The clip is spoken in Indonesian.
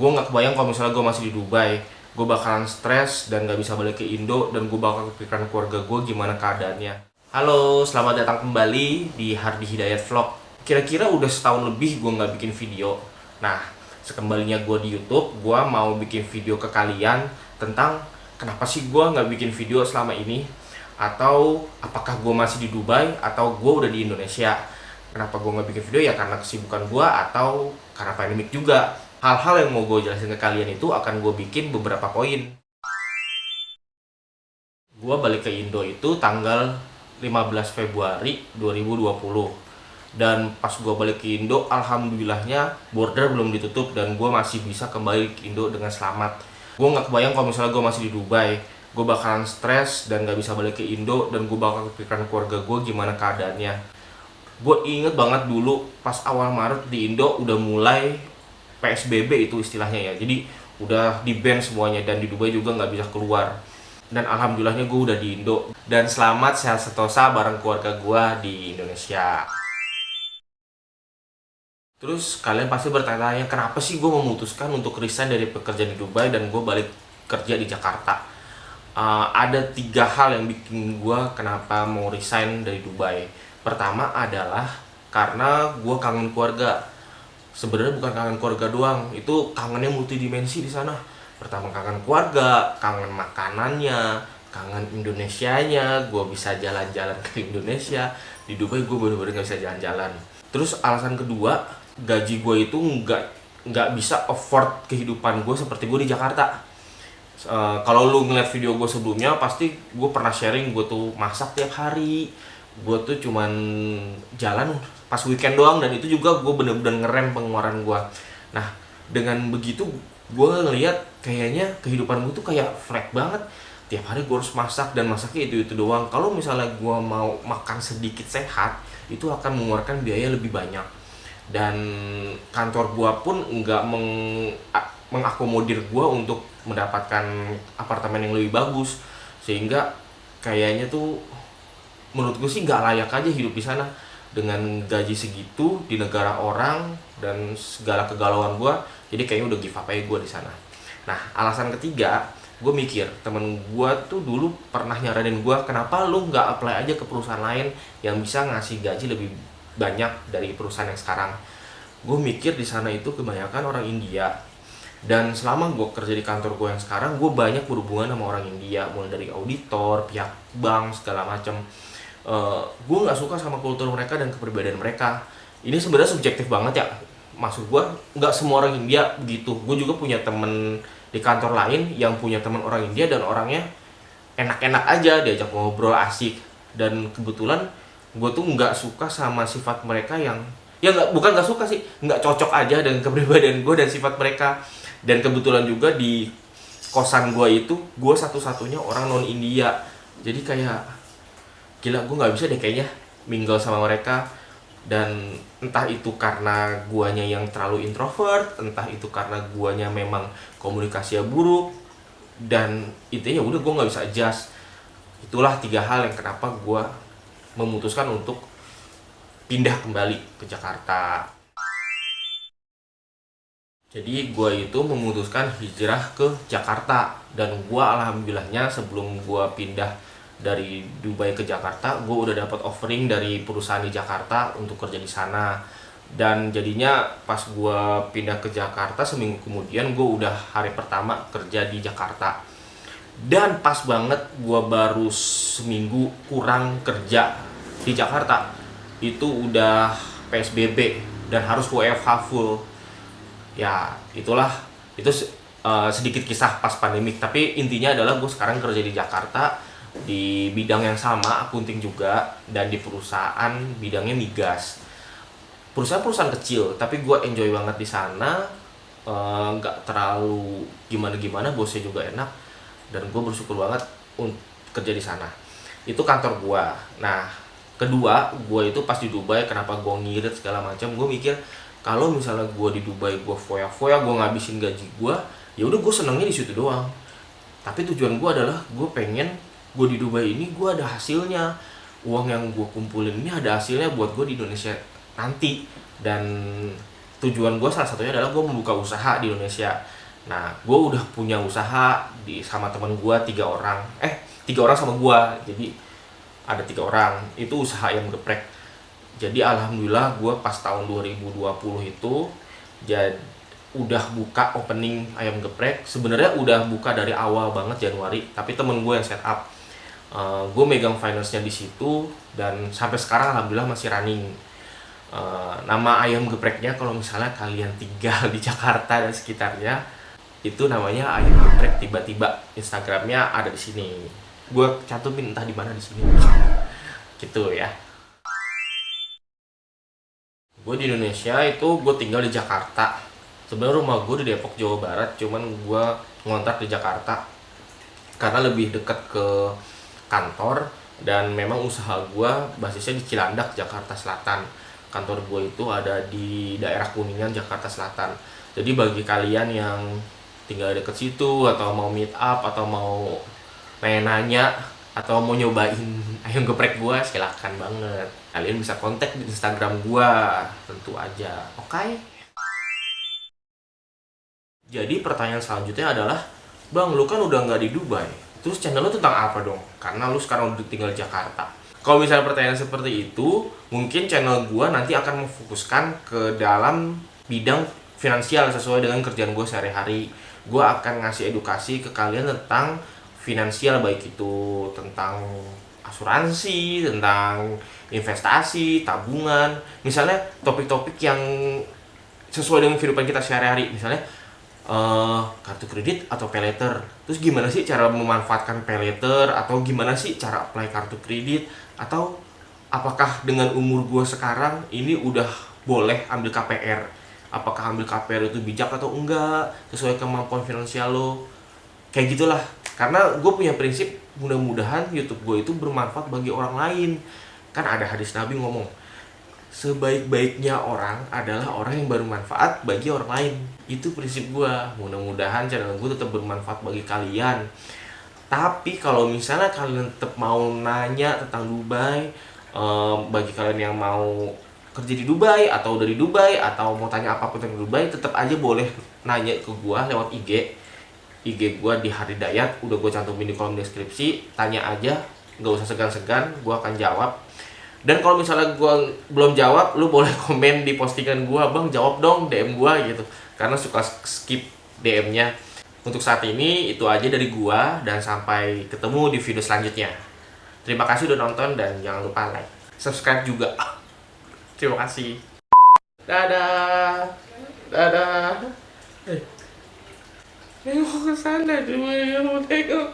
Gue nggak kebayang kalau misalnya gue masih di Dubai. Gue bakalan stres dan nggak bisa balik ke Indo, dan gue bakal kepikiran keluarga gue gimana keadaannya. Halo, selamat datang kembali di Hardi Hidayat Vlog. Kira-kira udah setahun lebih gue nggak bikin video. Nah, sekembalinya gue di YouTube, gue mau bikin video ke kalian tentang kenapa sih gue nggak bikin video selama ini, atau apakah gue masih di Dubai atau gue udah di Indonesia. Kenapa gue nggak bikin video? Ya karena kesibukan gue atau karena pandemik juga. Hal-hal yang mau gue jelasin ke kalian itu akan gue bikin beberapa poin. Gue balik ke Indo itu tanggal 15 Februari 2020. Dan pas gue balik ke Indo, alhamdulillahnya border belum ditutup dan gue masih bisa kembali ke Indo dengan selamat. Gue nggak kebayang kalau misalnya gue masih di Dubai. Gue bakalan stres dan nggak bisa balik ke Indo, dan gue bakal kepikiran keluarga gue gimana keadaannya. Gue inget banget dulu pas awal Maret di Indo udah mulai PSBB itu istilahnya ya. Jadi udah di ban semuanya, dan di Dubai juga nggak bisa keluar. Dan alhamdulillahnya gue udah di Indo. Dan selamat sehat sentosa bareng keluarga gue di Indonesia. Terus kalian pasti bertanya-tanya, kenapa sih gue memutuskan untuk resign dari pekerjaan di Dubai dan gue balik kerja di Jakarta. Ada 3 hal yang bikin gue kenapa mau resign dari Dubai. Pertama adalah karena gue kangen keluarga. Sebenarnya bukan kangen keluarga doang, itu kangennya multidimensi di sana. Pertama kangen keluarga, kangen makanannya, kangen Indonesianya. Gue bisa jalan-jalan ke Indonesia. Di Dubai gue bener-bener nggak bisa jalan-jalan. Terus alasan kedua, gaji gue itu nggak bisa afford kehidupan gue seperti gue di Jakarta. Kalau lu ngeliat video gue sebelumnya, pasti gue pernah sharing gue tuh masak tiap hari. Gue tuh cuman jalan pas weekend doang, dan itu juga gue bener-bener ngerem pengeluaran gue. Nah, dengan begitu gue ngeliat kayaknya kehidupan gue tuh kayak flat banget. Tiap hari gue harus masak, dan masaknya itu doang. Kalau misalnya gue mau makan sedikit sehat, itu akan mengeluarkan biaya lebih banyak. Dan kantor gue pun nggak mengakomodir gue untuk mendapatkan apartemen yang lebih bagus, sehingga kayaknya tuh menurut gue sih nggak layak aja hidup di sana dengan gaji segitu di negara orang dan segala kegalauan gue. Jadi kayaknya udah give up aja gue di sana. Nah, alasan ketiga, gue mikir temen gue tuh dulu pernah nyaranin gue, kenapa lu nggak apply aja ke perusahaan lain yang bisa ngasih gaji lebih banyak dari perusahaan yang sekarang. Gue mikir di sana itu kebanyakan orang India, dan selama gue kerja di kantor gue yang sekarang, gue banyak berhubungan sama orang India, mulai dari auditor, pihak bank, segala macam. Gue nggak suka sama kultur mereka dan kepribadian mereka. Ini sebenarnya subjektif banget ya. Maksud gue, nggak semua orang India begitu. Gue juga punya temen di kantor lain yang punya teman orang India, dan orangnya enak-enak aja, diajak ngobrol asik. Dan kebetulan gue tuh nggak suka sama sifat mereka yang, ya nggak, bukan nggak suka sih, nggak cocok aja dengan kepribadian gue dan sifat mereka. Dan kebetulan juga di kosan gue itu, gue satu-satunya orang non India. Jadi kayak gila, gue nggak bisa deh kayaknya mingle sama mereka. Dan entah itu karena guanya yang terlalu introvert, entah itu karena guanya memang komunikasinya buruk, dan intinya udah gue nggak bisa adjust. Itulah 3 hal yang kenapa gue memutuskan untuk pindah kembali ke Jakarta. Jadi gue itu memutuskan hijrah ke Jakarta, dan gue alhamdulillahnya sebelum gue pindah dari Dubai ke Jakarta, gue udah dapat offering dari perusahaan di Jakarta untuk kerja di sana. Dan jadinya pas gue pindah ke Jakarta, seminggu kemudian gue udah hari pertama kerja di Jakarta. Dan pas banget gue baru seminggu kurang kerja di Jakarta, itu udah PSBB dan harus WFH full. Ya itulah, itu sedikit kisah pas pandemik. Tapi intinya adalah gue sekarang kerja di Jakarta di bidang yang sama, akunting juga, dan di perusahaan bidangnya migas. Perusahaan kecil, tapi gue enjoy banget di sana. Nggak terlalu gimana-gimana, bosnya juga enak, dan gue bersyukur banget untuk kerja di sana. Itu kantor gue. Nah, kedua, gue itu pas di Dubai, kenapa gue ngirit segala macam, gue mikir kalau misalnya gue di Dubai gue foya-foya, gue ngabisin gaji gue, ya udah gue senengnya di situ doang. Tapi tujuan gue adalah gue pengen gue di Dubai ini gue ada hasilnya, uang yang gue kumpulin ini ada hasilnya buat gue di Indonesia nanti. Dan tujuan gue salah satunya adalah gue membuka usaha di Indonesia. Nah, gue udah punya usaha sama teman gue 3 orang, 3 orang sama gue, jadi ada 3 orang itu usaha ayam geprek. Jadi alhamdulillah gue pas tahun 2020 itu jadi udah buka opening ayam geprek. Sebenarnya udah buka dari awal banget Januari, tapi temen gue yang setup. Gue megang finance-nya di situ dan sampai sekarang alhamdulillah masih running. Nama ayam gepreknya kalau misalnya kalian tinggal di Jakarta dan sekitarnya, itu namanya ayam geprek tiba-tiba. Instagramnya ada di sini. Gue cantumin entah di mana di sini. Gitu ya. Gue di Indonesia itu gue tinggal di Jakarta. Sebenarnya rumah gue di Depok, Jawa Barat, cuman gue ngontrak di Jakarta karena lebih dekat ke kantor, dan memang usaha gue basisnya di Cilandak, Jakarta Selatan. Kantor gue itu ada di daerah Kuningan, Jakarta Selatan. Jadi bagi kalian yang tinggal deket situ atau mau meet up atau mau nanya atau mau nyobain ayam geprek gua, silakan banget. Kalian bisa kontak di Instagram gua, tentu aja. Oke. Jadi pertanyaan selanjutnya adalah, Bang, lu kan udah nggak di Dubai. Terus channel lu tentang apa dong? Karena lu sekarang udah tinggal di Jakarta. Kalau misalnya pertanyaan seperti itu, mungkin channel gua nanti akan memfokuskan ke dalam bidang finansial sesuai dengan kerjaan gua sehari-hari. Gua akan ngasih edukasi ke kalian tentang finansial, baik itu tentang asuransi, tentang investasi, tabungan, misalnya topik-topik yang sesuai dengan kehidupan kita sehari-hari, misalnya kartu kredit atau pay later. Terus gimana sih cara memanfaatkan pay later, atau gimana sih cara apply kartu kredit, atau apakah dengan umur gue sekarang ini udah boleh ambil KPR, apakah ambil KPR itu bijak atau enggak sesuai kemampuan finansial lo, kayak gitulah. Karena gue punya prinsip, mudah-mudahan YouTube gue itu bermanfaat bagi orang lain. Kan ada hadis Nabi ngomong, sebaik-baiknya orang adalah orang yang bermanfaat bagi orang lain. Itu prinsip gue. Mudah-mudahan channel gue tetap bermanfaat bagi kalian. Tapi kalau misalnya kalian tetap mau nanya tentang Dubai, bagi kalian yang mau kerja di Dubai atau dari Dubai atau mau tanya apapun tentang Dubai, tetap aja boleh nanya ke gue lewat IG gue di Hari Dayat, udah gue cantumin di kolom deskripsi. Tanya aja, nggak usah segan-segan, gue akan jawab. Dan kalau misalnya gue belum jawab, lu boleh komen di postingan gue, Bang jawab dong DM gue gitu, karena suka skip DM-nya. Untuk saat ini itu aja dari gue, dan sampai ketemu di video selanjutnya. Terima kasih udah nonton, dan jangan lupa like, subscribe juga. Terima kasih. Dadah. Dadah. Tengok ke sana, cuma yang mau tengok.